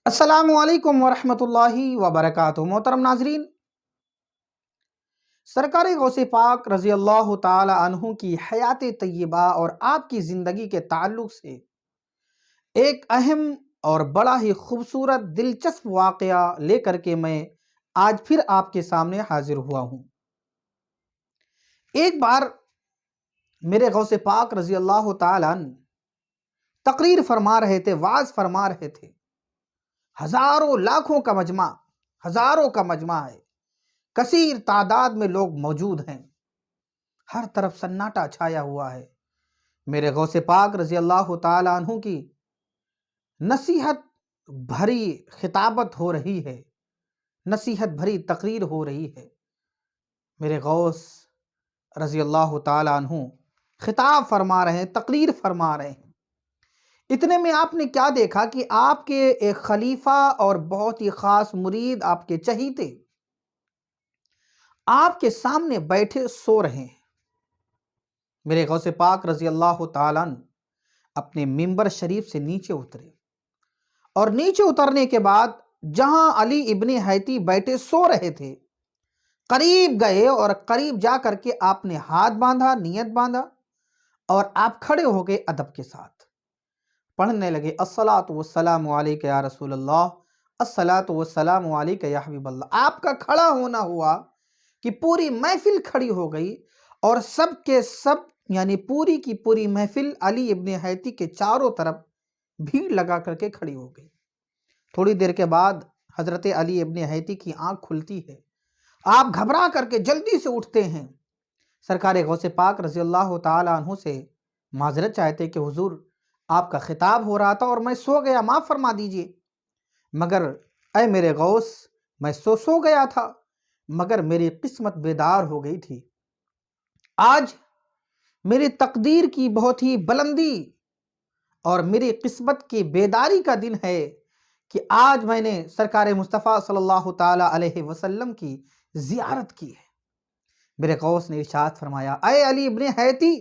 السلام علیکم ورحمۃ اللہ وبرکاتہ۔ محترم ناظرین، سرکار غوث پاک رضی اللہ تعالی عنہ کی حیات طیبہ اور آپ کی زندگی کے تعلق سے ایک اہم اور بڑا ہی خوبصورت دلچسپ واقعہ لے کر کے میں آج پھر آپ کے سامنے حاضر ہوا ہوں۔ ایک بار میرے غوث پاک رضی اللہ تعالی عنہ تقریر فرما رہے تھے، وعظ فرما رہے تھے۔ ہزاروں لاکھوں کا مجمع، ہزاروں کا مجمع ہے، کثیر تعداد میں لوگ موجود ہیں، ہر طرف سناٹا چھایا ہوا ہے۔ میرے غوث پاک رضی اللہ تعالی عنہ کی نصیحت بھری خطابت ہو رہی ہے، نصیحت بھری تقریر ہو رہی ہے۔ میرے غوث رضی اللہ تعالی عنہ خطاب فرما رہے ہیں، تقریر فرما رہے ہیں۔ اتنے میں آپ نے کیا دیکھا کہ آپ کے ایک خلیفہ اور بہت ہی خاص مرید، آپ کے چہیتے، آپ کے سامنے بیٹھے سو رہے ہیں۔ میرے غوث پاک رضی اللہ تعالیٰ عنہ اپنے منبر شریف سے نیچے اترے، اور نیچے اترنے کے بعد جہاں علی ابن حیتی بیٹھے سو رہے تھے، قریب گئے اور قریب جا کر کے آپ نے ہاتھ باندھا، نیت باندھا، اور آپ کھڑے ہو گئے ادب کے ساتھ پڑھنے لگے، الصلاۃ والسلام علیک یا رسول اللہ، الصلاۃ والسلام علیک یا حبیب اللہ۔ آپ کا کھڑا ہونا ہوا کہ پوری محفل کھڑی ہو گئی، اور سب کے سب یعنی پوری کی پوری محفل علی ابن حیتی کے چاروں طرف بھیڑ لگا کر کے کھڑی ہو گئی۔ تھوڑی دیر کے بعد حضرت علی ابن حیتی کی آنکھ کھلتی ہے، آپ گھبرا کر کے جلدی سے اٹھتے ہیں، سرکار غوث پاک رضی اللہ تعالی عنہ سے معذرت چاہتے کہ حضور آپ کا خطاب ہو رہا تھا اور میں سو گیا، معاف فرما دیجئے۔ مگر اے میرے غوث، میں سو گیا تھا، مگر میری قسمت بیدار ہو گئی تھی۔ آج میری تقدیر کی بہت ہی بلندی اور میری قسمت کی بیداری کا دن ہے کہ آج میں نے سرکار مصطفیٰ صلی اللہ تعالی علیہ وسلم کی زیارت کی ہے۔ میرے غوث نے ارشاد فرمایا، اے علی ابن حیتی،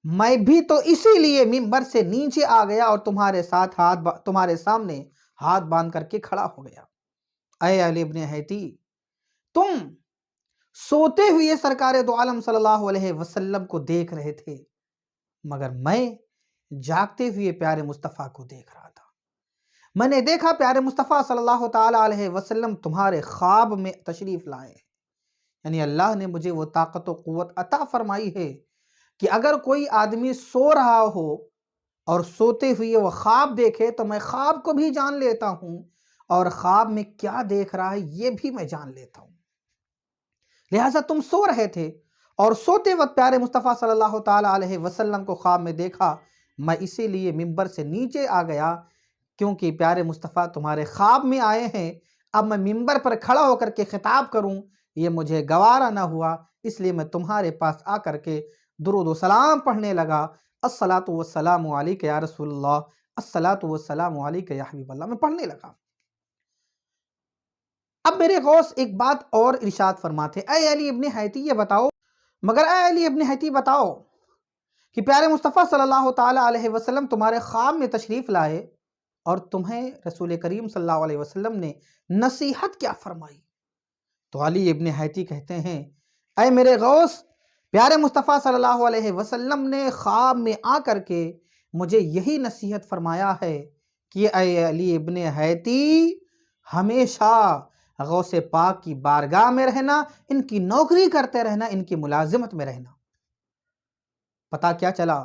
میں بھی تو اسی لیے منبر سے نیچے آ گیا اور تمہارے سامنے ہاتھ باندھ کر کے کھڑا ہو گیا۔ اے علی ابن حیتی، تم سوتے ہوئے سرکار دو عالم صلی اللہ علیہ وسلم کو دیکھ رہے تھے، مگر میں جاگتے ہوئے پیارے مصطفیٰ کو دیکھ رہا تھا۔ میں نے دیکھا پیارے مصطفیٰ صلی اللہ تعالی علیہ وسلم تمہارے خواب میں تشریف لائے ہیں، یعنی اللہ نے مجھے وہ طاقت و قوت عطا فرمائی ہے کہ اگر کوئی آدمی سو رہا ہو اور سوتے ہوئے وہ خواب دیکھے تو میں خواب کو بھی جان لیتا ہوں، اور خواب میں کیا دیکھ رہا ہے یہ بھی میں جان لیتا ہوں۔ لہٰذا تم سو رہے تھے اور سوتے وقت پیارے مصطفیٰ صلی اللہ تعالی علیہ وسلم کو خواب میں دیکھا، میں اسی لیے منبر سے نیچے آ گیا کیونکہ پیارے مصطفیٰ تمہارے خواب میں آئے ہیں۔ اب میں منبر پر کھڑا ہو کر کے خطاب کروں یہ مجھے گوارا نہ ہوا، اس لیے میں تمہارے پاس آ کر کے درود و سلام پڑھنے لگا، الصلاۃ والسلام علیک یا رسول اللہ، الصلاۃ والسلام علیک یا حبیب اللہ، میں پڑھنے لگا۔ اب میرے غوث ایک بات اور ارشاد فرماتے، اے علی ابن حیتی یہ بتاؤ، مگر اے علی ابن حیتی بتاؤ کہ پیارے مصطفیٰ صلی اللہ تعالی علیہ وسلم تمہارے خواب میں تشریف لائے اور تمہیں رسول کریم صلی اللہ علیہ وسلم نے نصیحت کیا فرمائی؟ تو علی ابن حیتی کہتے ہیں، اے میرے غوث، پیارے مصطفیٰ صلی اللہ علیہ وسلم نے خواب میں آ کر کے مجھے یہی نصیحت فرمایا ہے کہ اے علی ابن حیتی، ہمیشہ غوث پاک کی بارگاہ میں رہنا، ان کی نوکری کرتے رہنا، ان کی ملازمت میں رہنا۔ پتہ کیا چلا؟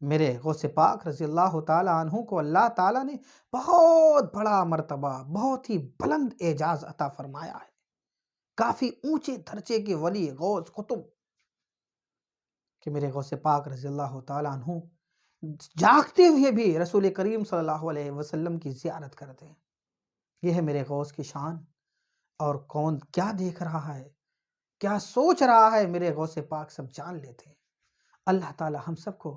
میرے غوث پاک رضی اللہ تعالی عنہ کو اللہ تعالیٰ نے بہت بڑا مرتبہ، بہت ہی بلند اعزاز عطا فرمایا ہے، کافی اونچے درجے کے ولی غوث قطب، کہ میرے غوث پاک رضی اللہ تعالیٰ عنہ جاگتے ہوئے بھی رسول کریم صلی اللہ علیہ وسلم کی زیارت کرتے ہیں۔ یہ ہے میرے غوث کی شان، اور کون کیا دیکھ رہا ہے، کیا سوچ رہا ہے، میرے غوث پاک سب جان لیتے ہیں۔ اللہ تعالیٰ ہم سب کو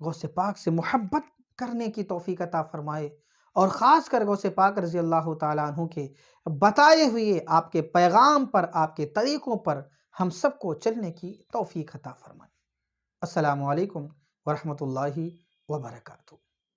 غوث پاک سے محبت کرنے کی توفیق عطا فرمائے، اور خاص کر غوث پاک رضی اللہ تعالیٰ عنہ کے بتائے ہوئے آپ کے پیغام پر، آپ کے طریقوں پر ہم سب کو چلنے کی توفیق عطا فرمائے۔ السلام علیکم ورحمۃ اللہ وبرکاتہ۔